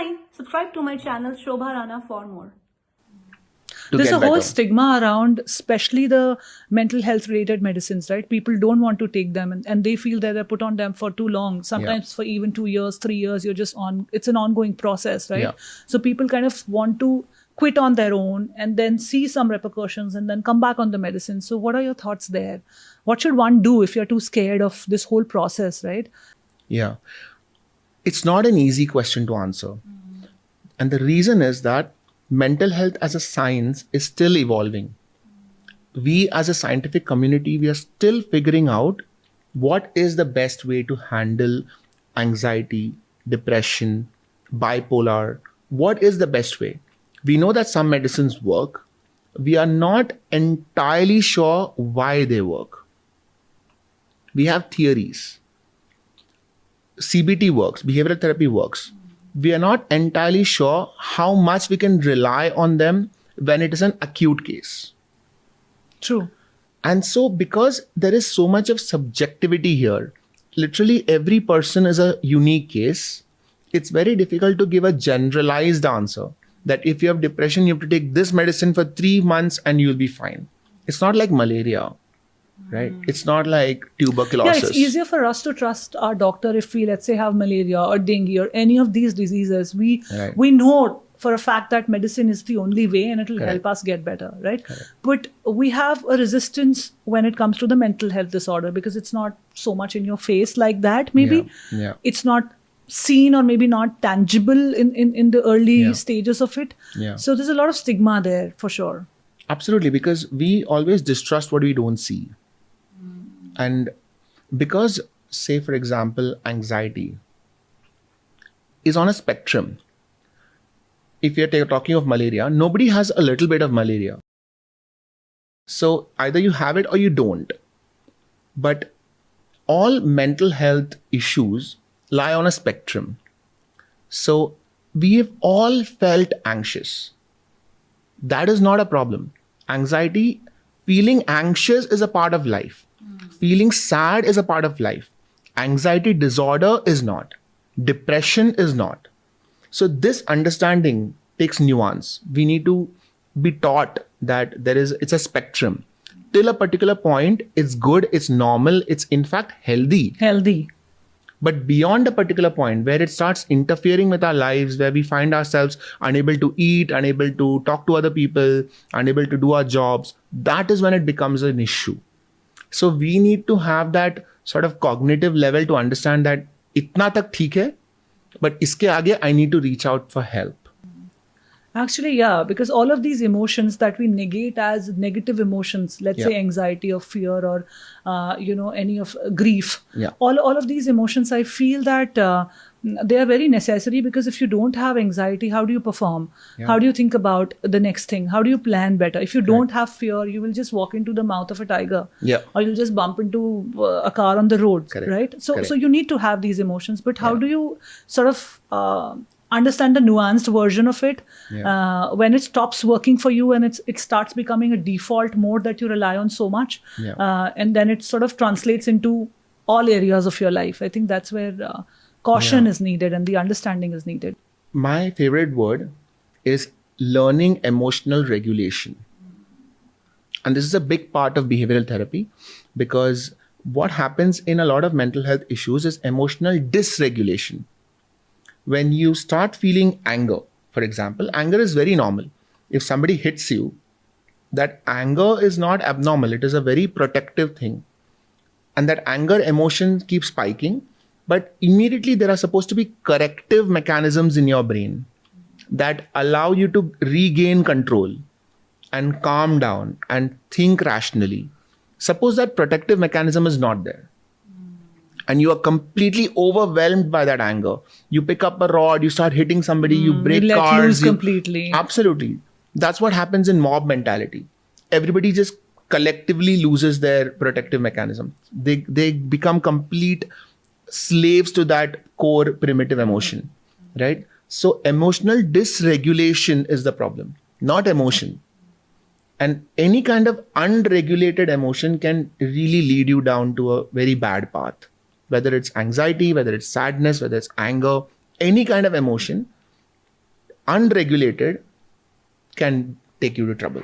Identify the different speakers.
Speaker 1: Hi, subscribe to my channel Shobha Rana for more.
Speaker 2: There's a whole stigma around, especially the mental health related medicines, right? People don't want to take them and they feel that they're put on them for too long, sometimes for even 2 years, 3 years. You're just on, it's an ongoing process, right?
Speaker 3: Yeah.
Speaker 2: So people kind of want to quit on their own and then see some repercussions and then come back on the medicine. So what are your thoughts there? What should one do if you're too scared of this whole process, right?
Speaker 3: Yeah. It's not an easy question to answer. And the reason is that mental health as a science is still evolving. We as a scientific community, we are still figuring out what is the best way to handle anxiety, depression, bipolar. What is the best way? We know that some medicines work. We are not entirely sure why they work. We have theories. CBT works, behavioral therapy works. We are not entirely sure how much we can rely on them when it is an acute case.
Speaker 2: True.
Speaker 3: And so because there is so much of subjectivity here, literally every person is a unique case. It's very difficult to give a generalized answer that if you have depression, you have to take this medicine for 3 months and you'll be fine. It's not like malaria. Right? It's not like tuberculosis.
Speaker 2: Yeah, it's easier for us to trust our doctor if we, let's say, have malaria or dengue or any of these diseases. We know for a fact that medicine is the only way and it will help us get better, right? But we have a resistance when it comes to the mental health disorder because it's not so much in your face like that. Maybe it's not seen or maybe not tangible in the early stages of it. So there's a lot of stigma there for sure.
Speaker 3: Absolutely, because we always distrust what we don't see. And because, say, for example, anxiety is on a spectrum. If you're talking of malaria, nobody has a little bit of malaria. So either you have it or you don't. But all mental health issues lie on a spectrum. So we have all felt anxious. That is not a problem. Anxiety, feeling anxious is a part of life. Feeling sad is a part of life. Anxiety disorder is not. Depression is not. So this understanding takes nuance. We need to be taught that it's a spectrum. Till a particular point, it's good, it's normal, it's in fact healthy. But beyond a particular point where it starts interfering with our lives, where we find ourselves unable to eat, unable to talk to other people, unable to do our jobs, that is when it becomes an issue. So we need to have that sort of cognitive level to understand that itna tak theek hai, but iske aage I need to reach out for help.
Speaker 2: Actually, yeah, because all of these emotions that we negate as negative emotions, let's say anxiety or fear or, any of grief, all of these emotions, I feel that they are very necessary because if you don't have anxiety, how do you perform? How do you think about the next thing? How do you plan better? If you don't have fear, you will just walk into the mouth of a tiger or you'll just bump into a car on the road, right? So you need to have these emotions, but how do you sort of understand the nuanced version of it when it stops working for you and it starts becoming a default mode that you rely on so much and then it sort of translates into all areas of your life. I think that's where caution is needed and the understanding is needed.
Speaker 3: My favorite word is learning emotional regulation. And this is a big part of behavioral therapy because what happens in a lot of mental health issues is emotional dysregulation. When you start feeling anger, for example, anger is very normal. If somebody hits you, that anger is not abnormal. It is a very protective thing. And that anger emotion keeps spiking. But immediately there are supposed to be corrective mechanisms in your brain that allow you to regain control and calm down and think rationally. Suppose that protective mechanism is not there. And you are completely overwhelmed by that anger. You pick up a rod, you start hitting somebody, you break
Speaker 2: let
Speaker 3: cars.
Speaker 2: Loose completely.
Speaker 3: Absolutely. That's what happens in mob mentality. Everybody just collectively loses their protective mechanism. They become complete slaves to that core primitive emotion, right? So emotional dysregulation is the problem, not emotion. And any kind of unregulated emotion can really lead you down to a very bad path. Whether it's anxiety, whether it's sadness, whether it's anger, any kind of emotion, unregulated can take you to trouble.